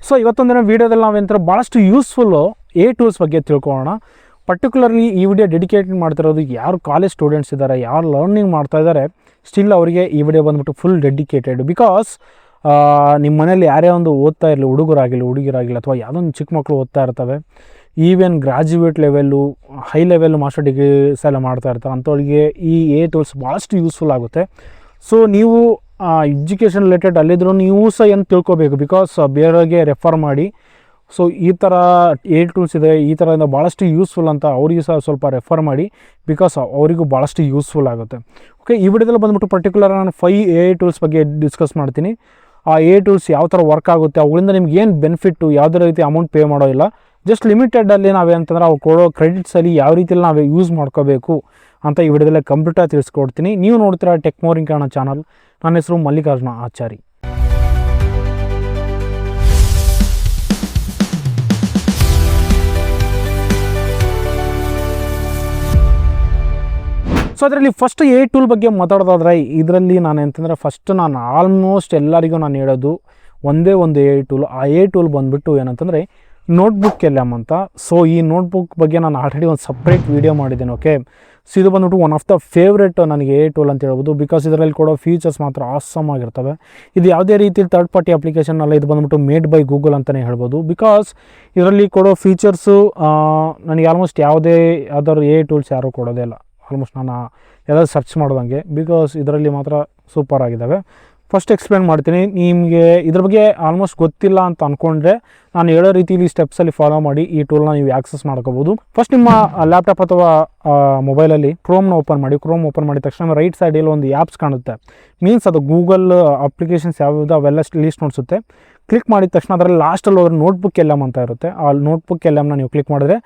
So ಇವತ್ತೊಂದಿನ ವೀಡಿಯೋದಲ್ಲಿ ನಾವೇಂತರ ಭಾಳಷ್ಟು useful A tools ಬಗ್ಗೆ ತಿಳ್ಕೊಳ್ಳೋಣ. ಪರ್ಟಿಕ್ಯುಲರ್ಲಿ ಈ ವಿಡಿಯೋ ಡೆಡಿಕೇಟ್ ಮಾಡ್ತಿರೋದು ಯಾರು ಕಾಲೇಜ್ ಸ್ಟೂಡೆಂಟ್ಸ್ ಇದ್ದಾರೆ, ಯಾರು ಲರ್ನಿಂಗ್ ಮಾಡ್ತಾ ಇದ್ದಾರೆ, ಸ್ಟಿಲ್ ಅವರಿಗೆ ಈ ವಿಡಿಯೋ ಬಂದ್ಬಿಟ್ಟು ಫುಲ್ ಡೆಡಿಕೇಟೆಡ್. ಬಿಕಾಸ್ ನಿಮ್ಮ ಮನೇಲಿ ಯಾರೇ ಒಂದು ಓದ್ತಾ ಇರಲಿ, ಹುಡುಗಿರಾಗಿಲ್ಲ ಅಥವಾ ಯಾವುದೋ ಒಂದು ಚಿಕ್ಕ ಮಕ್ಕಳು ಓದ್ತಾ ಇರ್ತವೆ, even graduate level, high level master degrees ಎಲ್ಲ ಮಾಡ್ತಾ ಇರ್ತಾರೆ, ಅಂಥವ್ರಿಗೆ ಈ ಎ ಟೂಲ್ಸ್ ಭಾಳಷ್ಟು ಯೂಸ್ಫುಲ್ ಆಗುತ್ತೆ. ಸೊ ನೀವು ಎಜುಕೇಷನ್ ರಿಲೇಟೆಡ್ ಅಲ್ಲಿದ್ರೂ ನೀವು ಸಹ ಏನು ತಿಳ್ಕೊಬೇಕು, ಬಿಕಾಸ್ ಬೇರೆಯವ್ರಿಗೆ ರೆಫರ್ ಮಾಡಿ. ಸೊ ಈ ಥರ ಎ ಟೂಲ್ಸ್ ಇದೆ, ಈ ಥರದಿಂದ ಭಾಳಷ್ಟು ಯೂಸ್ಫುಲ್ ಅಂತ ಅವರಿಗೂ ಸಹ ಸ್ವಲ್ಪ ರೆಫರ್ ಮಾಡಿ, ಬಿಕಾಸ್ ಅವರಿಗೂ ಭಾಳಷ್ಟು ಯೂಸ್ಫುಲ್ ಆಗುತ್ತೆ. ಓಕೆ, ಈ ವಿಡಿಯೋದಲ್ಲಿ ಬಂದ್ಬಿಟ್ಟು ಪರ್ಟಿಕ್ಯುಲರ್ ನಾನು 5 ಎ ಟೂಲ್ಸ್ ಬಗ್ಗೆ ಡಿಸ್ಕಸ್ ಮಾಡ್ತೀನಿ. ಆ ಎ ಟೂಲ್ಸ್ ಯಾವ ಥರ ವರ್ಕ್ ಆಗುತ್ತೆ, ಅವುಗಳಿಂದ ನಿಮ್ಗೆ ಏನು ಬೆನಿಫಿಟ್ಟು, ಯಾವುದೇ ರೀತಿ ಅಮೌಂಟ್ ಪೇ ಮಾಡೋದಿಲ್ಲ, ಜಸ್ಟ್ ಲಿಮಿಟೆಡಲ್ಲಿ ನಾವೇನಂತಂದ್ರೆ ಅವ್ರು ಕೊಡೋ ಕ್ರೆಡಿಟ್ಸಲ್ಲಿ ಯಾವ ರೀತಿಯಲ್ಲಿ ನಾವು ಯೂಸ್ ಮಾಡ್ಕೋಬೇಕು ಅಂತ ಈ ವಿಡಿಯೋದಲ್ಲೇ ಕಂಪ್ಲೀಟಾಗಿ ತಿಳಿಸ್ಕೊಡ್ತೀನಿ. ನೀವು ನೋಡ್ತೀರಾ ಟೆಕ್ ಮೋರಿಂಗ್ ಅನ್ನೋ ಚಾನಲ್. ನನ್ನ ಹೆಸರು ಮಲ್ಲಿಕಾರ್ಜುನ ಆಚಾರಿ. ಸೊ ಅದರಲ್ಲಿ ಫಸ್ಟ್ ಎ ಟೂಲ್ ಬಗ್ಗೆ ಮಾತಾಡೋದಾದ್ರೆ, ಇದರಲ್ಲಿ ನಾನು ಆಲ್ಮೋಸ್ಟ್ ಎಲ್ಲರಿಗೂ ನಾನು ಹೇಳೋದು ಒಂದೇ ಒಂದು ಎ ಟೂಲ್. ಆ ಎ ಟೂಲ್ ಬಂದುಬಿಟ್ಟು ಏನಂತಂದರೆ ನೋಟ್ಬುಕ್ LM ಅಂತ. ಸೊ ಈ ನೋಟ್ಬುಕ್ ಬಗ್ಗೆ ನಾನು ಆಲ್ರೆಡಿ ಒಂದು ಸಪ್ರೇಟ್ ವೀಡಿಯೋ ಮಾಡಿದ್ದೇನೆ. ಓಕೆ, ಸೊ ಇದು ಬಂದ್ಬಿಟ್ಟು ಒನ್ ಆಫ್ ದ ಫೇವ್ರೇಟ್ ನನಗೆ ಎ ಟೂಲ್ ಅಂತ ಹೇಳ್ಬೋದು. ಬಿಕಾಸ್ ಇದರಲ್ಲಿ ಕೊಡೋ ಫೀಚರ್ಸ್ ಮಾತ್ರ ಆಸಮ್ ಆಗಿರ್ತವೆ. ಇದು ಯಾವುದೇ ರೀತಿ ಥರ್ಡ್ ಪಾರ್ಟಿ ಅಪ್ಲಿಕೇಶನ್ ಅಲ್ಲ, ಇದು ಬಂದ್ಬಿಟ್ಟು ಮೇಡ್ ಬೈ ಗೂಗಲ್ ಅಂತಲೇ ಹೇಳ್ಬೋದು. ಬಿಕಾಸ್ ಇದರಲ್ಲಿ ಕೊಡೋ ಫೀಚರ್ಸು ನನಗೆ ಆಲ್ಮೋಸ್ಟ್ ಯಾವ್ದಾದ್ರು ಎ ಟೂಲ್ಸ್ ಯಾರೂ ಕೊಡೋದೇ ಇಲ್ಲ. ಆಲ್ಮೋಸ್ಟ್ ನಾನು ಎಲ್ಲಾದರೂ ಸರ್ಚ್ ಮಾಡೋದಂಗೆ, ಬಿಕಾಸ್ ಇದರಲ್ಲಿ ಮಾತ್ರ ಸೂಪರ್ ಆಗಿದ್ದಾವೆ. ಫಸ್ಟ್ ಎಕ್ಸ್ಪ್ಲೇನ್ ಮಾಡ್ತೀನಿ. ನಿಮಗೆ ಇದ್ರ ಬಗ್ಗೆ ಆಲ್ಮೋಸ್ಟ್ ಗೊತ್ತಿಲ್ಲ ಅಂತ ಅಂದ್ಕೊಂಡ್ರೆ ನಾನು ಹೇಳೋ ರೀತಿಯಲ್ಲಿ ಸ್ಟೆಪ್ಸಲ್ಲಿ ಫಾಲೋ ಮಾಡಿ ಈ ಟೂಲ್ನ ನೀವು ಆಕ್ಸೆಸ್ ಮಾಡ್ಕೋಬೋದು. ಫಸ್ಟ್ ನಿಮ್ಮ ಲ್ಯಾಪ್ಟಾಪ್ ಅಥವಾ ಮೊಬೈಲಲ್ಲಿ ಕ್ರೋಮ್ನ ಓಪನ್ ಮಾಡಿ. ಕ್ರೋಮ್ ಓಪನ್ ಮಾಡಿದ ತಕ್ಷಣ ರೈಟ್ ಸೈಡಲ್ಲಿ ಒಂದು ಆ್ಯಪ್ಸ್ ಕಾಣುತ್ತೆ. ಮೀನ್ಸ್ ಅದು ಗೂಗಲ್ ಅಪ್ಲಿಕೇಶನ್ಸ್ ಯಾವ್ದು ಅವೆಲ್ಲ ಲೀಸ್ಟ್ ನೋಡಿಸುತ್ತೆ. ಕ್ಲಿಕ್ ಮಾಡಿದ ತಕ್ಷಣ ಅದರಲ್ಲಿ ಲಾಸ್ಟಲ್ಲಿ ಹೋದ್ರೆ ನೋಟ್ಬುಕ್ LM ಅಂತ ಇರುತ್ತೆ. ಆ ನೋಟ್ಬುಕ್ LMನ ನೀವು ಕ್ಲಿಕ್ ಮಾಡಿದ್ರೆ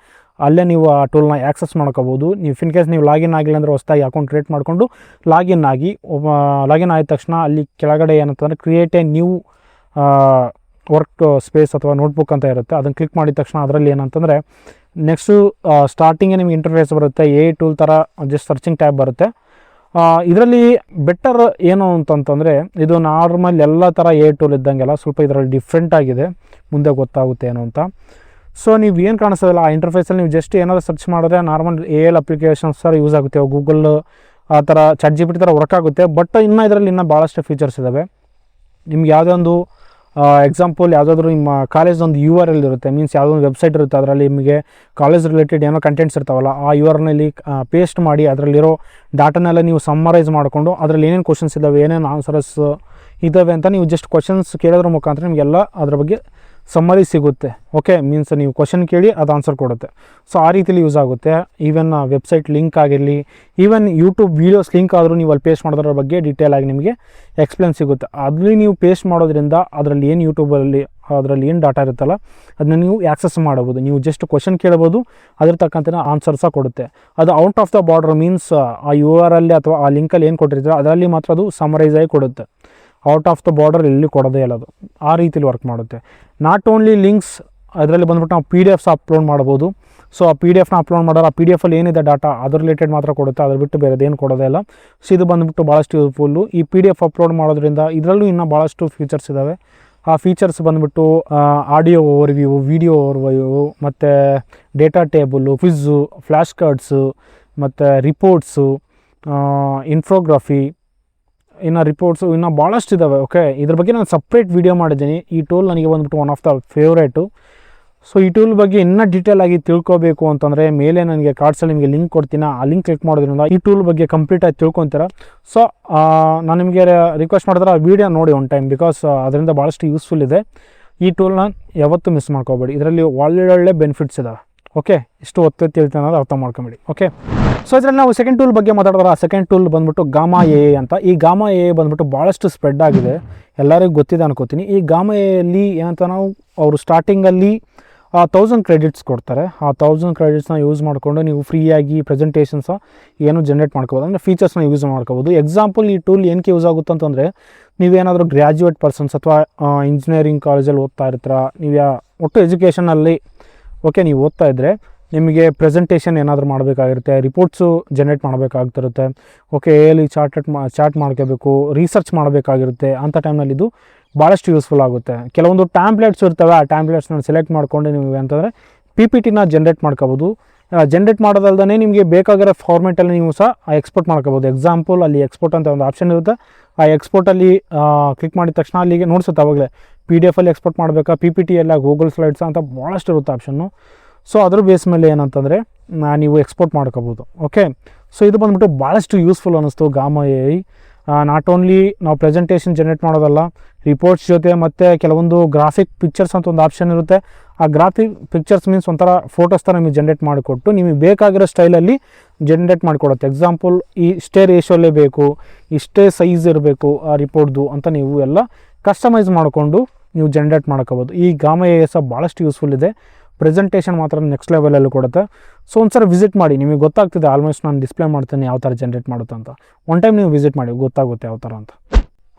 ಅಲ್ಲೇ ನೀವು ಆ ಟೂಲ್ನ ಆ್ಯಕ್ಸಸ್ ಮಾಡ್ಕೋಬೋದು. ನೀವು ಇನ್ ಕೇಸ್ ನೀವು ಲಾಗಿನ್ ಆಗಿಲ್ಲ ಅಂದರೆ ಹೊಸದಾಗಿ ಅಕೌಂಟ್ ಕ್ರಿಯೇಟ್ ಮಾಡಿಕೊಂಡು ಲಾಗಿನ್ ಆದ ತಕ್ಷಣ ಅಲ್ಲಿ ಕೆಳಗಡೆ ಏನಂತಂದರೆ create A new work space ಅಥವಾ ನೋಟ್ಬುಕ್ ಅಂತ ಇರುತ್ತೆ. ಅದನ್ನು ಕ್ಲಿಕ್ ಮಾಡಿದ ತಕ್ಷಣ ಅದರಲ್ಲಿ ಏನಂತಂದರೆ ನೆಕ್ಸ್ಟು ಸ್ಟಾರ್ಟಿಂಗೇ ನಿಮ್ಗೆ ಇಂಟರ್ಫೇಸ್ ಬರುತ್ತೆ. ಎ ಟೂಲ್ ಥರ ಜಸ್ಟ್ ಸರ್ಚಿಂಗ್ ಟ್ಯಾಬ್ ಬರುತ್ತೆ. ಇದರಲ್ಲಿ ಬೆಟರ್ ಏನು ಅಂತಂತಂದರೆ, ಇದು ನಾರ್ಮಲ್ ಎಲ್ಲ ಥರ ಎ ಟೂಲ್ ಇದ್ದಂಗೆಲ್ಲ ಸ್ವಲ್ಪ ಇದರಲ್ಲಿ ಡಿಫ್ರೆಂಟ್ ಆಗಿದೆ. ಮುಂದೆ ಗೊತ್ತಾಗುತ್ತೆ ಏನು ಅಂತ. ಸೊ ನೀವು ಏನು ಕಾಣಿಸೋದಿಲ್ಲ ಆ ಇಂಟರ್ಫೇಸಲ್ಲಿ ನೀವು ಜಸ್ಟ್ ಏನಾದರೂ ಸರ್ಚ್ ಮಾಡಿದ್ರೆ ನಾರ್ಮಲ್ AL ಅಪ್ಲಿಕೇಶನ್ಸ್ ಥರ ಯೂಸ್ ಆಗುತ್ತೆ. ಗೂಗಲ್ ಆ ಥರ ChatGPT ಥರ ವರ್ಕ್ ಆಗುತ್ತೆ. ಬಟ್ ಇದರಲ್ಲಿ ಭಾಳಷ್ಟು ಫೀಚರ್ಸ್ ಇದ್ದಾವೆ. ನಿಮ್ಗೆ ಯಾವುದೇ ಒಂದು ಎಕ್ಸಾಂಪಲ್ ಯಾವುದಾದ್ರೂ ನಿಮ್ಮ ಕಾಲೇಜೊಂದು URL ಇರುತ್ತೆ, ಮೀನ್ಸ್ ಯಾವುದೋ ಒಂದು ವೆಬ್ಸೈಟ್ ಇರುತ್ತೆ, ಅದರಲ್ಲಿ ನಿಮಗೆ ಕಾಲೇಜ್ ರಿಲೇಟೆಡ್ ಏನೋ ಕಂಟೆಂಟ್ಸ್ ಇರ್ತಾವಲ್ಲ, ಆ URLನಲ್ಲಿ ಪೇಸ್ಟ್ ಮಾಡಿ ಅದರಲ್ಲಿರೋ ಡಾಟಾನೆಲ್ಲ ನೀವು ಸಮ್ಮರೈಸ್ ಮಾಡಿಕೊಂಡು ಅದರಲ್ಲಿ ಏನೇನು ಕ್ವಶನ್ಸ್ ಇದ್ದಾವೆ, ಏನೇನು ಆನ್ಸರ್ಸ್ ಇದ್ದಾವೆ ಅಂತ ನೀವು ಜಸ್ಟ್ ಕ್ವಶನ್ಸ್ ಕೇಳೋದ್ರ ಮುಖಾಂತರ ನಿಮಗೆಲ್ಲ ಅದ್ರ ಬಗ್ಗೆ ಸಮ್ಮರಿ ಸಿಗುತ್ತೆ. ಓಕೆ, ಮೀನ್ಸ್ ನೀವು ಕ್ವಶನ್ ಕೇಳಿ ಅದು ಆನ್ಸರ್ ಕೊಡುತ್ತೆ. ಸೊ ಆ ರೀತಿಲಿ ಯೂಸ್ ಆಗುತ್ತೆ. ಈವನ್ ವೆಬ್ಸೈಟ್ ಲಿಂಕ್ ಆಗಿರಲಿ, ಈವನ್ ಯೂಟ್ಯೂಬ್ ವೀಡಿಯೋಸ್ ಲಿಂಕ್ ಆದರೂ ನೀವು ಅಲ್ಲಿ ಪೇಸ್ಟ್ ಮಾಡೋದ್ರ ಬಗ್ಗೆ ಡೀಟೇಲ್ ಆಗಿ ನಿಮಗೆ ಎಕ್ಸ್ಪ್ಲೇನ್ ಸಿಗುತ್ತೆ. ಅದರಲ್ಲಿ ನೀವು ಪೇಸ್ಟ್ ಮಾಡೋದ್ರಿಂದ ಅದರಲ್ಲಿ ಏನು ಅದರಲ್ಲಿ ಏನು ಡಾಟಾ ಇರುತ್ತಲ್ಲ ಅದನ್ನ ನೀವು ಆ್ಯಕ್ಸಸ್ ಮಾಡ್ಬೋದು. ನೀವು ಜಸ್ಟ್ ಕ್ವಶನ್ ಕೇಳ್ಬೋದು, ಅದ್ರ ತಕ್ಕಂತೆ ಆನ್ಸರ್ಸ ಕೊಡುತ್ತೆ. ಅದು out of the border, means ಆ URL ಅಥವಾ ಆ ಲಿಂಕಲ್ಲಿ ಏನು ಕೊಟ್ಟಿರ್ತಾರೆ ಅದರಲ್ಲಿ ಮಾತ್ರ ಅದು ಸಮರೈಸ್ ಆಗಿ ಕೊಡುತ್ತೆ. ಔಟ್ ಆಫ್ ದ ಬಾರ್ಡರ್ ಎಲ್ಲಿ ಕೊಡೋದೇ ಇಲ್ಲ ಅದು. ಆ ರೀತಿಲಿ ವರ್ಕ್ ಮಾಡುತ್ತೆ. ನಾಟ್ ಓನ್ಲಿ ಲಿಂಕ್ಸ್, ಅದರಲ್ಲಿ ಬಂದ್ಬಿಟ್ಟು ನಾವು PDFs ಅಪ್ಲೋಡ್ ಮಾಡ್ಬೋದು. ಸೊ ಆ PDFನ ಅಪ್ಲೋಡ್ ಮಾಡೋರು ಆ PDFಲ್ಲಿ ಏನಿದೆ ಡಾಟಾ ಅದ್ರ ರಿಲೇಟೆಡ್ ಮಾತ್ರ ಕೊಡುತ್ತೆ, ಅದ್ರ ಬಿಟ್ಟು ಬೇರೆದೇನು ಕೊಡೋದೇ ಇಲ್ಲ. ಸೊ ಇದು ಬಂದುಬಿಟ್ಟು ಭಾಳಷ್ಟು ಯೂಸ್ಫುಲ್ಲು. ಈ PDF ಅಪ್ಲೋಡ್ ಮಾಡೋದ್ರಿಂದ ಇದರಲ್ಲೂ ಇನ್ನೂ ಭಾಳಷ್ಟು ಫೀಚರ್ಸ್ ಇದ್ದಾವೆ. ಆ ಫೀಚರ್ಸ್ ಬಂದುಬಿಟ್ಟು ಆಡಿಯೋ ಓವರ್ವ್ಯೂ, ವಿಡಿಯೋ ಓವರ್ವ್ಯೂ, ಮತ್ತು data table, quiz, flash cards, ಮತ್ತು ರಿಪೋರ್ಟ್ಸು, ಇನ್ಫೋಗ್ರಫಿ, ರಿಪೋರ್ಟ್ಸು ಇನ್ನೂ ಭಾಳಷ್ಟು ಇದ್ದಾವೆ. ಓಕೆ, ಇದ್ರ ಬಗ್ಗೆ ನಾನು ಸಪ್ರೇಟ್ ವೀಡಿಯೋ ಮಾಡಿದ್ದೀನಿ. ಈ ಟೂಲ್ ನನಗೆ ಬಂದುಬಿಟ್ಟು one of the favourite. So ಈ ಟೂಲ್ ಬಗ್ಗೆ ಇನ್ನೂ ಡೀಟೇಲ್ ಆಗಿ ತಿಳ್ಕೊಬೇಕು ಅಂತಂದರೆ ಮೇಲೆ ನನಗೆ ಕಾರ್ಡ್ಸಲ್ಲಿ ನಿಮಗೆ ಲಿಂಕ್ ಕೊಡ್ತೀನಿ. ಆ ಲಿಂಕ್ ಕ್ಲಿಕ್ ಮಾಡೋದ್ರಿಂದ ಈ ಟೂಲ್ ಬಗ್ಗೆ ಕಂಪ್ಲೀಟಾಗಿ ತಿಳ್ಕೊತೀರ. ಸೊ ನಾನು ನಿಮಗೆ ರಿಕ್ವೆಸ್ಟ್ ಮಾಡಿದ್ರೆ ಆ ವೀಡಿಯೋ ನೋಡಿ ಒನ್ ಟೈಮ್, ಬಿಕಾಸ್ ಅದರಿಂದ ಭಾಳಷ್ಟು ಯೂಸ್ಫುಲ್ ಇದೆ. ಈ ಟೂಲ್ನ ಯಾವತ್ತೂ ಮಿಸ್ ಮಾಡ್ಕೋಬೇಡಿ. ಇದರಲ್ಲಿ ಒಳ್ಳೊಳ್ಳೆ ಬೆನಿಫಿಟ್ಸ್ ಇದ್ದಾವೆ. ಓಕೆ, ಇಷ್ಟು ಒತ್ತು ಹೇಳ್ತೀನಿ ಅನ್ನೋದು ಅರ್ಥ ಮಾಡ್ಕೊಂಬಿಡಿ. ಓಕೆ, ಸೊ ಇದರಲ್ಲಿ ನಾವು ಸೆಕೆಂಡ್ ಟೂಲ್ ಬಗ್ಗೆ ಮಾತಾಡಿದ್ರೆ, ಆ ಸೆಕೆಂಡ್ ಟೂಲ್ ಬಂದುಬಿಟ್ಟು ಗಾಮಾ AI ಅಂತ. ಈ ಗಾಮಾ AI ಬಂದುಬಿಟ್ಟು ಭಾಳಷ್ಟು ಸ್ಪ್ರೆಡ್ ಆಗಿದೆ, ಎಲ್ಲರಿಗೂ ಗೊತ್ತಿದೆ ಅನ್ಕೋತೀನಿ. ಈ ಗಾಮಾ AIಯಲ್ಲಿ ಏನಂತ ನಾವು ಅವರು ಸ್ಟಾರ್ಟಿಂಗಲ್ಲಿ 1000 ಕ್ರೆಡಿಟ್ಸ್ ಕೊಡ್ತಾರೆ. ಆ 1000 ಕ್ರೆಡಿಟ್ಸ್ನ ಯೂಸ್ ಮಾಡಿಕೊಂಡು ನೀವು ಫ್ರೀಯಾಗಿ ಪ್ರೆಸೆಂಟೇಷನ್ಸ ಏನು ಜನ್ರೇಟ್ ಮಾಡ್ಕೋಬೋದು, ಅಂದರೆ ಫೀಚರ್ಸ್ನ ಯೂಸ್ ಮಾಡ್ಕೋಬೋದು. ಎಕ್ಸಾಂಪಲ್ ಈ ಟೂಲ್ ಏನಕ್ಕೆ ಯೂಸ್ ಆಗುತ್ತೆ ಅಂತಂದರೆ, ನೀವೇನಾದರೂ ಗ್ರ್ಯಾಜುಯೇಟ್ ಪರ್ಸನ್ಸ್ ಅಥವಾ ಇಂಜಿನಿಯರಿಂಗ್ ಕಾಲೇಜಲ್ಲಿ ಓದ್ತಾ ಇರ್ತೀರ, ನೀವು ಒಟ್ಟು ಎಜುಕೇಷನಲ್ಲಿ ಓಕೆ ನೀವು ಓದ್ತಾ ಇದ್ದರೆ ನಿಮಗೆ ಪ್ರೆಸೆಂಟೇಷನ್ ಏನಾದರೂ ಮಾಡಬೇಕಾಗಿರುತ್ತೆ, ರಿಪೋರ್ಟ್ಸು ಜನ್ರೇಟ್ ಮಾಡಬೇಕಾಗ್ತಿರುತ್ತೆ. ಓಕೆ, ಎಲ್ಲಿ ಚಾರ್ಟ್ ಮಾಡ್ಕೋಬೇಕು, ರಿಸರ್ಚ್ ಮಾಡಬೇಕಾಗಿರುತ್ತೆ. ಅಂಥ ಟೈಮ್ನಲ್ಲಿ ಇದು ಭಾಳಷ್ಟು ಯೂಸ್ಫುಲ್ ಆಗುತ್ತೆ. ಕೆಲವೊಂದು ಟ್ಯಾಂಪ್ಲೆಟ್ಸ್ ಇರ್ತವೆ, ಆ ಟ್ಯಾಂಪ್ಲೆಟ್ಸ್ನ ಸೆಲೆಕ್ಟ್ ಮಾಡ್ಕೊಂಡು ನೀವು ಅಂತಂದರೆ ಪಿ ಪಿ ಟಿನ ಜನ್ರೇಟ್ ಮಾಡ್ಕೋಬೋದು. ಜನ್ರೇಟ್ ಮಾಡೋದಲ್ದೇ ನಿಮಗೆ ಬೇಕಾಗಿರೋ ಫಾರ್ಮೆಟಲ್ಲಿ ನೀವು ಸಹ ಎಕ್ಸ್ಪೋರ್ಟ್ ಮಾಡ್ಕೋಬೋದು. ಎಕ್ಸಾಂಪಲ್ ಅಲ್ಲಿ ಎಕ್ಸ್ಪೋರ್ಟ್ ಅಂತ ಒಂದು ಆಪ್ಷನ್ ಇರುತ್ತೆ. ಆ ಎಕ್ಸ್ಪೋರ್ಟಲ್ಲಿ ಕ್ಲಿಕ್ ಮಾಡಿದ ತಕ್ಷಣ ಅಲ್ಲಿಗೆ ನೋಡ್ಸುತ್ತೆ ಅವಾಗಲೇ PDF ಅಲ್ಲಿ ಎಕ್ಸ್ಪೋರ್ಟ್ ಮಾಡಬೇಕಾ, PPT ಎಲ್ಲ ಗೂಗಲ್ ಸ್ಲೈಡ್ಸ್ ಅಂತ ಭಾಳಷ್ಟು ಇರುತ್ತೆ ಆಪ್ಷನ್ನು. ಸೊ ಅದ್ರ ಬೇಸ್ ಮೇಲೆ ಏನಂತಂದರೆ ನೀವು ಎಕ್ಸ್ಪೋರ್ಟ್ ಮಾಡ್ಕೋಬೋದು. ಓಕೆ, ಸೊ ಇದು ಬಂದುಬಿಟ್ಟು ಭಾಳಷ್ಟು ಯೂಸ್ಫುಲ್ ಅನ್ನಿಸ್ತು ಗಾಮಾ AI. ನಾಟ್ ಓನ್ಲಿ ನಾವು ಪ್ರೆಸೆಂಟೇಷನ್ ಜನ್ರೇಟ್ ಮಾಡೋದಲ್ಲ, ರಿಪೋರ್ಟ್ಸ್ ಜೊತೆ ಮತ್ತು ಕೆಲವೊಂದು ಗ್ರಾಫಿಕ್ ಪಿಕ್ಚರ್ಸ್ ಅಂತ ಒಂದು ಆಪ್ಷನ್ ಇರುತ್ತೆ. ಆ ಗ್ರಾಫಿಕ್ ಪಿಕ್ಚರ್ಸ್ ಮೀನ್ಸ್ ಒಂಥರ ಫೋಟೋಸ್ ಥರ ನಿಮಗೆ ಜನ್ರೇಟ್ ಮಾಡಿಕೊಟ್ಟು ನಿಮಗೆ ಬೇಕಾಗಿರೋ ಸ್ಟೈಲಲ್ಲಿ ಜನ್ರೇಟ್ ಮಾಡಿಕೊಡುತ್ತೆ. ಎಕ್ಸಾಂಪಲ್ ಇಷ್ಟೇ ರೇಷೋಲ್ಲೇ ಬೇಕು, ಇಷ್ಟೇ ಸೈಜ್ ಇರಬೇಕು ಆ ರಿಪೋರ್ಟ್ದು ಅಂತ ನೀವು ಎಲ್ಲ ಕಸ್ಟಮೈಸ್ ಮಾಡಿಕೊಂಡು ನೀವು ಜನ್ರೇಟ್ ಮಾಡ್ಕೋಬೋದು. ಈ ಗಾಮಾ AI ಸಹ ಭಾಳಷ್ಟು ಯೂಸ್ಫುಲ್ ಇದೆ. ಪ್ರೆಸೆಂಟೇಷನ್ ಮಾತ್ರ ನೆಕ್ಸ್ಟ್ ಲೆವೆಲಲ್ಲಿ ಕೊಡುತ್ತೆ. ಸೊ ಒಂದ್ಸಲ ವಿಸಿಟ್ ಮಾಡಿ, ನಿಮಗೆ ಗೊತ್ತಾಗ್ತಿದೆ. ಆಲ್ಮೋಸ್ಟ್ ನಾನು ಡಿಸ್ಪ್ಲೇ ಮಾಡ್ತೇನೆ ಯಾವ ಥರ ಜನ್ರೇಟ್ ಮಾಡುತ್ತೆ ಅಂತ. ಒನ್ ಟೈಮ್ ನೀವು ವಿಸಿಟ್ ಮಾಡಿ, ಗೊತ್ತಾಗುತ್ತೆ ಯಾವ ಥರ ಅಂತ.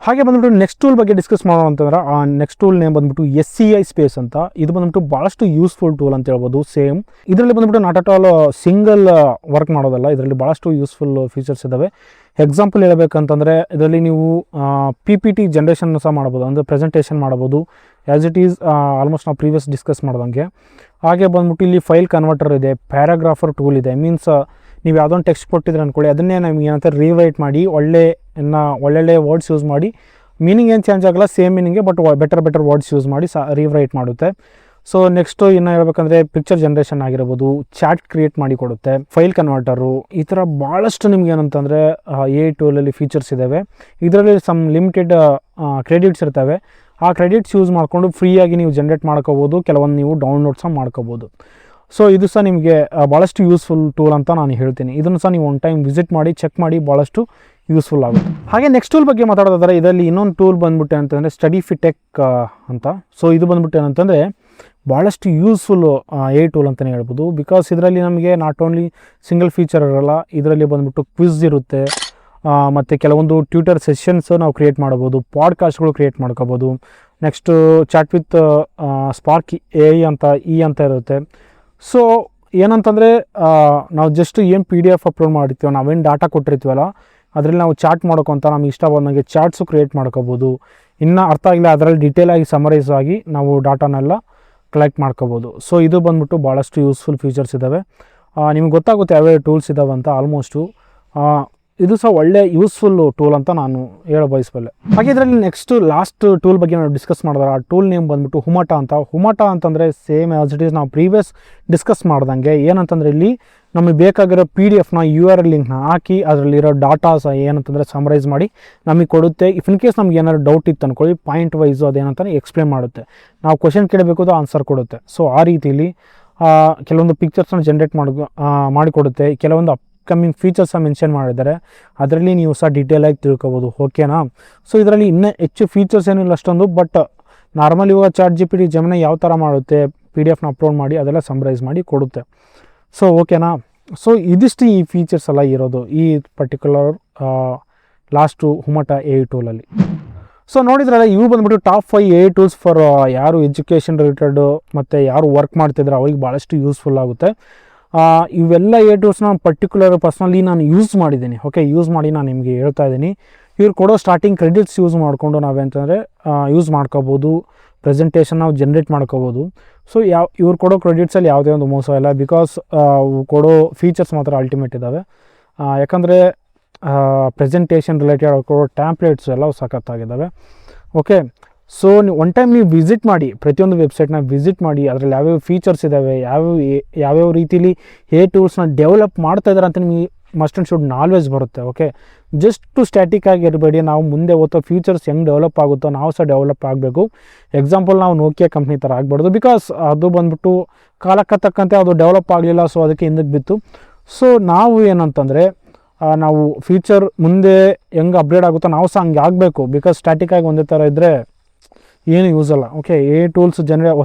ಹಾಗೆ ಬಂದುಬಿಟ್ಟು ನೆಕ್ಸ್ಟ್ ಟೂಲ್ ಬಗ್ಗೆ ಡಿಸ್ಕಸ್ ಮಾಡೋಣ ಅಂತಂದ್ರೆ ಆ ನೆಕ್ಸ್ಟ್ ಟೂಲ್ ನೇಮ್ ಬಂದುಬಿಟ್ಟು SCI ಸ್ಪೇಸ್ ಅಂತ. ಇದು ಬಂದುಬಿಟ್ಟು ಭಾಳಷ್ಟು ಯೂಸ್ಫುಲ್ ಟೂಲ್ ಅಂತ ಹೇಳ್ಬೋದು. ಸೇಮ್ ಇದರಲ್ಲಿ ಬಂದುಬಿಟ್ಟು not at all single work ಮಾಡೋದಲ್ಲ, ಇದರಲ್ಲಿ ಭಾಳಷ್ಟು ಯೂಸ್ಫುಲ್ ಫೀಚರ್ಸ್ ಇದ್ದಾವೆ. ಎಕ್ಸಾಂಪಲ್ ಹೇಳಬೇಕಂತಂದರೆ ಇದರಲ್ಲಿ ನೀವು PPT ಜನ್ರೇಷನ್ ಸಹ ಮಾಡ್ಬೋದು, ಅಂದರೆ ಪ್ರೆಸೆಂಟೇಷನ್ ಮಾಡ್ಬೋದು ಆ್ಯಸ್ ಇಟ್ ಈಸ್ ಆಲ್ಮೋಸ್ಟ್ ನಾವು ಪ್ರೀವಿಯಸ್ ಡಿಸ್ಕಸ್ ಮಾಡ್ದಂಗೆ. ಹಾಗೆ ಬಂದುಬಿಟ್ಟು ಇಲ್ಲಿ ಫೈಲ್ ಕನ್ವರ್ಟರ್ ಇದೆ, ಪ್ಯಾರಾಗ್ರಾಫರ್ ಟೂಲ್ ಇದೆ. ಮೀನ್ಸ್ ನೀವು ಯಾವುದೊಂದು ಟೆಕ್ಸ್ಟ್ ಕೊಟ್ಟಿದ್ರೆ ಅಂದ್ಕೊಳ್ಳಿ, ಅದನ್ನೇ ನಮಗೆ ಏನಂತ ರೀರೈಟ್ ಮಾಡಿ ಒಳ್ಳೊಳ್ಳೆ ವರ್ಡ್ಸ್ ಯೂಸ್ ಮಾಡಿ, ಮೀನಿಂಗ್ ಏನು ಚೇಂಜ್ ಆಗಲ್ಲ, ಸೇಮ್ ಮೀನಿಂಗೆ ಬಟ್ ಬೆಟರ್ ವರ್ಡ್ಸ್ ಯೂಸ್ ಮಾಡಿ ರೀರೈಟ್ ಮಾಡುತ್ತೆ. ಸೊ ನೆಕ್ಸ್ಟು ಇನ್ನು ಹೇಳ್ಬೇಕಂದ್ರೆ ಪಿಕ್ಚರ್ ಜನ್ರೇಷನ್ ಆಗಿರ್ಬೋದು, ಚಾಟ್ ಕ್ರಿಯೇಟ್ ಮಾಡಿ ಕೊಡುತ್ತೆ, ಫೈಲ್ ಕನ್ವರ್ಟರು, ಈ ಥರ ಭಾಳಷ್ಟು ನಿಮ್ಗೆ ಏನಂತಂದರೆ AI ಟೂಲಲ್ಲಿ ಫೀಚರ್ಸ್ ಇದ್ದಾವೆ. ಇದರಲ್ಲಿ ಸಮ್ ಲಿಮಿಟೆಡ್ ಕ್ರೆಡಿಟ್ಸ್ ಇರ್ತವೆ. ಆ ಕ್ರೆಡಿಟ್ಸ್ ಯೂಸ್ ಮಾಡಿಕೊಂಡು ಫ್ರೀಯಾಗಿ ನೀವು ಜನ್ರೇಟ್ ಮಾಡ್ಕೋಬೋದು, ಕೆಲವೊಂದು ನೀವು ಡೌನ್ಲೋಡ್ ಸಹ ಮಾಡ್ಕೋಬೋದು. ಸೊ ಇದು ಸಹ ನಿಮಗೆ ಭಾಳಷ್ಟು ಯೂಸ್ಫುಲ್ ಟೂಲ್ ಅಂತ ನಾನು ಹೇಳ್ತೀನಿ. ಇದನ್ನು ಸಹ ನೀವು ಒನ್ ಟೈಮ್ ವಿಸಿಟ್ ಮಾಡಿ ಚೆಕ್ ಮಾಡಿ, ಭಾಳಷ್ಟು ಯೂಸ್ಫುಲ್ ಆಗುತ್ತೆ. ಹಾಗೆ ನೆಕ್ಸ್ಟ್ ಟೂಲ್ ಬಗ್ಗೆ ಮಾತಾಡೋದಾದರೆ ಇದರಲ್ಲಿ ಇನ್ನೊಂದು ಟೂಲ್ ಬಂದುಬಿಟ್ಟು ಅಂತಂದರೆ ಸ್ಟಡಿಫಿಟೆಕ್ ಅಂತ. ಸೊ ಇದು ಬಂದುಬಿಟ್ಟು ಏನಂತಂದರೆ ಭಾಳಷ್ಟು ಯೂಸ್ಫುಲ್ಲು AI ಟೂಲ್ ಅಂತಲೇ ಹೇಳ್ಬೋದು. ಬಿಕಾಸ್ ಇದರಲ್ಲಿ ನಮಗೆ ನಾಟ್ ಓನ್ಲಿ ಸಿಂಗಲ್ ಫೀಚರ್ ಇರೋಲ್ಲ, ಇದರಲ್ಲಿ ಬಂದುಬಿಟ್ಟು ಕ್ವಿಝ್ ಇರುತ್ತೆ, ಮತ್ತು ಕೆಲವೊಂದು ಟ್ಯೂಟರ್ ಸೆಷನ್ಸ್ ನಾವು ಕ್ರಿಯೇಟ್ ಮಾಡ್ಬೋದು, ಪಾಡ್ಕಾಸ್ಟ್ಗಳು ಕ್ರಿಯೇಟ್ ಮಾಡ್ಕೋಬೋದು. Next chat with Spark AI ಅಂತ ಇರುತ್ತೆ. ಸೊ ಏನಂತಂದರೆ ನಾವು ಜಸ್ಟ್ ಏನು PDF ಅಪ್ಲೋಡ್ ಮಾಡಿರ್ತೀವೋ, ನಾವೇನು ಡಾಟಾ ಕೊಟ್ಟಿರ್ತೀವಲ್ಲ ಅದರಲ್ಲಿ ನಾವು ಚಾಟ್ ಮಾಡೋಕ್ಕಂತ ನಮ್ಗೆ ಇಷ್ಟ ಬಂದಂಗೆ ಚಾಟ್ಸು ಕ್ರಿಯೇಟ್ ಮಾಡ್ಕೋಬೋದು. ಇನ್ನೂ ಅರ್ಥ ಆಗಿಲ್ಲ ಅದರಲ್ಲಿ ಡೀಟೇಲಾಗಿ ಸಮರೈಸ್ ಆಗಿ ನಾವು ಡಾಟಾನೆಲ್ಲ ಕಲೆಕ್ಟ್ ಮಾಡ್ಕೋಬೋದು. ಸೊ ಇದು ಬಂದುಬಿಟ್ಟು ಭಾಳಷ್ಟು ಯೂಸ್ಫುಲ್ ಫೀಚರ್ಸ್ ಇದ್ದಾವೆ. ನಿಮ್ಗೆ ಗೊತ್ತಾಗುತ್ತೆ ಯಾವ್ಯಾವ ಟೂಲ್ಸ್ ಇದ್ದಾವೆ ಅಂತ. ಆಲ್ಮೋಸ್ಟು ಇದು ಸಹ ಒಳ್ಳೆ ಯೂಸ್ಫುಲ್ ಟೂಲ್ ಅಂತ ನಾನು ಹೇಳ ಬಯಸಬಲ್ಲೆ. ಹಾಗೆ ಇದರಲ್ಲಿ ನೆಕ್ಸ್ಟ್ ಲಾಸ್ಟ್ ಟೂಲ್ ಬಗ್ಗೆ ನಾವು ಡಿಸ್ಕಸ್ ಮಾಡಿದ್ರೆ ಆ ಟೂಲ್ ನೇಮ್ ಬಂದುಬಿಟ್ಟು ಹುಮಟಾ ಅಂತ. ಹುಮಟಾ ಅಂತಂದರೆ ಸೇಮ್ ಆಸ್ ಇಟ್ ಈಸ್ ನಾವು ಪ್ರೀವಿಯಸ್ ಡಿಸ್ಕಸ್ ಮಾಡ್ದಂಗೆ ಏನಂತಂದರೆ ಇಲ್ಲಿ ನಮಗೆ ಬೇಕಾಗಿರೋ PDF URL ಲಿಂಕ್ನ ಹಾಕಿ ಅದರಲ್ಲಿರೋ ಡಾಟಾಸ್ ಏನಂತಂದರೆ ಸಮರೈಸ್ ಮಾಡಿ ನಮಗೆ ಕೊಡುತ್ತೆ. ಇಫ್ ಇನ್ ಕೇಸ್ ನಮ್ಗೆ ಏನಾದ್ರು ಡೌಟ್ ಇತ್ತು ಅಂದ್ಕೊಳ್ಳಿ, ಪಾಯಿಂಟ್ ವೈಸು ಅದೇನಂತಾನೆ ಎಕ್ಸ್ಪ್ಲೇನ್ ಮಾಡುತ್ತೆ. ನಾವು ಕ್ವಶನ್ ಕೇಳಬೇಕು ಅದು ಆನ್ಸರ್ ಕೊಡುತ್ತೆ. ಸೊ ಆ ರೀತಿಯಲ್ಲಿ ಕೆಲವೊಂದು ಪಿಕ್ಚರ್ಸ್ನ ಜನ್ರೇಟ್ ಮಾಡಿಕೊಡುತ್ತೆ. ಕೆಲವೊಂದು ಅಪ್ಕಮಿಂಗ್ ಫೀಚರ್ಸ ಮೆನ್ಷನ್ ಮಾಡಿದ್ದಾರೆ, ಅದರಲ್ಲಿ ನೀವು ಸಹ ಡೀಟೇಲಾಗಿ ತಿಳ್ಕೊಬೋದು. ಓಕೆನಾ? ಸೊ ಇದರಲ್ಲಿ ಇನ್ನೂ ಹೆಚ್ಚು ಫೀಚರ್ಸ್ ಏನಿಲ್ಲ ಅಷ್ಟೊಂದು, ಬಟ್ ನಾರ್ಮಲ್ ಇವಾಗ ChatGPT ಜೆಮಿನಿ ಯಾವ ಥರ ಮಾಡುತ್ತೆ, PDF ಅಪ್ಲೋಡ್ ಮಾಡಿ ಅದೆಲ್ಲ ಸಮರೈಸ್ ಮಾಡಿ ಕೊಡುತ್ತೆ. ಸೊ ಓಕೆನಾ? ಸೊ ಇದಿಷ್ಟು ಈ ಫೀಚರ್ಸ್ ಎಲ್ಲ ಇರೋದು ಈ ಪರ್ಟಿಕ್ಯುಲರ್ ಲಾಸ್ಟು ಹುಮಟಾ AI ಟೂಲಲ್ಲಿ. ಸೊ ನೋಡಿದ್ರಲ್ಲ, ಇವು ಬಂದುಬಿಟ್ಟು ಟಾಪ್ 5 AI ಟೂಲ್ಸ್ ಫಾರ್ ಯಾರು ಎಜುಕೇಷನ್ ರಿಲೇಟೆಡ್ ಮತ್ತು ಯಾರು ವರ್ಕ್ ಮಾಡ್ತಿದ್ರೆ ಅವ್ರಿಗೆ ಭಾಳಷ್ಟು ಯೂಸ್ಫುಲ್ ಆಗುತ್ತೆ. ಇವೆಲ್ಲ AI ಟೂಲ್ಸ್ನ ಪರ್ಸ್ನಲಿ ನಾನು ಯೂಸ್ ಮಾಡಿದ್ದೀನಿ. ಓಕೆ, ಯೂಸ್ ಮಾಡಿ ನಾನು ನಿಮಗೆ ಹೇಳ್ತಾ ಇದ್ದೀನಿ. ಇವ್ರು ಕೊಡೋ ಸ್ಟಾರ್ಟಿಂಗ್ ಕ್ರೆಡಿಟ್ಸ್ ಯೂಸ್ ಮಾಡಿಕೊಂಡು ನಾವೇಂತಂದರೆ ಯೂಸ್ ಮಾಡ್ಕೋಬೋದು, ಪ್ರೆಸೆಂಟೇಷನ್ ನಾವು ಜನ್ರೇಟ್ ಮಾಡ್ಕೋಬೋದು. ಸೊ ಇವ್ರು ಕೊಡೋ ಕ್ರೆಡಿಟ್ಸಲ್ಲಿ ಯಾವುದೇ ಒಂದು ಮೋಸ ಇಲ್ಲ. ಬಿಕಾಸ್ ಕೊಡೋ ಫೀಚರ್ಸ್ ಮಾತ್ರ ಅಲ್ಟಿಮೇಟ್ ಇದ್ದಾವೆ. ಯಾಕಂದರೆ ಪ್ರೆಸೆಂಟೇಷನ್ ರಿಲೇಟೆಡ್ ಕೊಡೋ ಟ್ಯಾಂಪ್ಲೇಟ್ಸ್ ಎಲ್ಲ ಸಖತ್ತಾಗಿದ್ದಾವೆ. ಓಕೆ, ಸೊ ಒನ್ ಟೈಮ್ ನೀವು ವಿಸಿಟ್ ಮಾಡಿ, ಪ್ರತಿಯೊಂದು ವೆಬ್ಸೈಟ್ನ ವಿಸಿಟ್ ಮಾಡಿ, ಅದರಲ್ಲಿ ಯಾವ್ಯಾವ ಫೀಚರ್ಸ್ ಇದ್ದಾವೆ, ಯಾವ್ಯಾವ ರೀತಿಲಿ AI ಟೂಲ್ಸ್ನ ಡೆವಲಪ್ ಮಾಡ್ತಾ ಇದ್ದಾರೆ ಅಂತ ನಿಮಗೆ ಮಸ್ಟ್ ಆ್ಯಂಡ್ ಶುಡ್ ನಾಲೆಜ್ ಬರುತ್ತೆ. ಓಕೆ, ಜಸ್ಟು ಸ್ಟ್ಯಾಟಿಕ್ ಆಗಿರಬೇಡಿ. ನಾವು ಮುಂದೆ ಓದೋ ಫ್ಯೂಚರ್ಸ್ ಹೆಂಗೆ ಡೆವಲಪ್ ಆಗುತ್ತೋ ನಾವು ಸಹ ಡೆವಲಪ್ ಆಗಬೇಕು. ಎಕ್ಸಾಂಪಲ್ ನಾವು ನೋಕಿಯಾ ಕಂಪ್ನಿ ಥರ ಆಗಬಾರ್ದು. ಬಿಕಾಸ್ ಅದು ಬಂದುಬಿಟ್ಟು ಕಾಲಕ್ಕೆ ತಕ್ಕಂತೆ ಅದು ಡೆವಲಪ್ ಆಗಲಿಲ್ಲ, ಸೊ ಅದಕ್ಕೆ ಹಿಂದಕ್ಕೆ ಬಿತ್ತು. ಸೊ ನಾವು ಏನಂತಂದರೆ ನಾವು ಫ್ಯೂಚರ್ ಮುಂದೆ ಹೆಂಗೆ ಅಪ್ಗ್ರೇಡ್ ಆಗುತ್ತೋ ನಾವು ಸಹ ಹಂಗೆ ಆಗಬೇಕು. ಬಿಕಾಸ್ ಸ್ಟ್ಯಾಟಿಕ್ಕಾಗಿ ಒಂದೇ ಥರ ಇದ್ದರೆ ಏನು ಯೂಸ್ ಅಲ್ಲ. ಓಕೆ, AI ಟೂಲ್ಸ್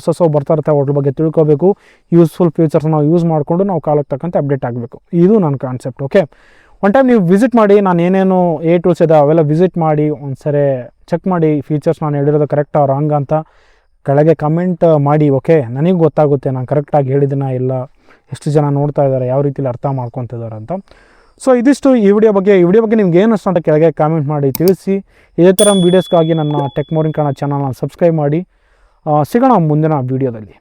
ಹೊಸ ಬರ್ತಾ ಇರ್ತಾವೆ, ಅದ್ರ ಬಗ್ಗೆ ತಿಳ್ಕೋಬೇಕು. ಯೂಸ್ಫುಲ್ ಫೀಚರ್ಸ್ ನಾವು ಯೂಸ್ ಮಾಡಿಕೊಂಡು ನಾವು ಕಾಲಕ್ಕೆ ತಕ್ಕಂತೆ ಅಪ್ಡೇಟ್ ಆಗಬೇಕು. ಇದು ನನ್ನ ಕಾನ್ಸೆಪ್ಟ್. ಓಕೆ, ಒನ್ ಟೈಮ್ ನೀವು ವಿಸಿಟ್ ಮಾಡಿ, ನಾನು ಏನೇನು AI ಟೂಲ್ಸ್ ಇದೆ ಅವೆಲ್ಲ ವಿಸಿಟ್ ಮಾಡಿ ಒಂದ್ಸರಿ ಚೆಕ್ ಮಾಡಿ ಫೀಚರ್ಸ್ ನಾನು ಹೇಳಿರೋದು ಕರೆಕ್ಟಾ ರಾಂಗ್ ಅಂತ ಕೆಳಗೆ ಕಮೆಂಟ್ ಮಾಡಿ. ಓಕೆ, ನನಗೆ ಗೊತ್ತಾಗುತ್ತೆ ನಾನು ಕರೆಕ್ಟಾಗಿ ಹೇಳಿದ್ದೀನ ಇಲ್ಲ, ಎಷ್ಟು ಜನ ನೋಡ್ತಾ ಇದ್ದಾರೆ, ಯಾವ ರೀತಿಲಿ ಅರ್ಥ ಮಾಡ್ಕೊತಿದ್ದಾರೆ ಅಂತ. ಸೊ ಇದಿಷ್ಟು ಈ ವಿಡಿಯೋ ಬಗ್ಗೆ ನಿಮ್ಗೆ ಏನು ಅಷ್ಟು ಅಂತ ಕೆಳಗೆ ಕಾಮೆಂಟ್ ಮಾಡಿ ತಿಳಿಸಿ. ಇದೇ ಥರ ವೀಡಿಯೋಸ್ಗಾಗಿ ನನ್ನ ಟೆಕ್ ಮೋರಿಂಗ್ ಕನ್ನಡ ಚಾನಲ್ನ ಸಬ್ಸ್ಕ್ರೈಬ್ ಮಾಡಿ. ಸಿಗೋಣ ಮುಂದಿನ ವೀಡಿಯೋದಲ್ಲಿ.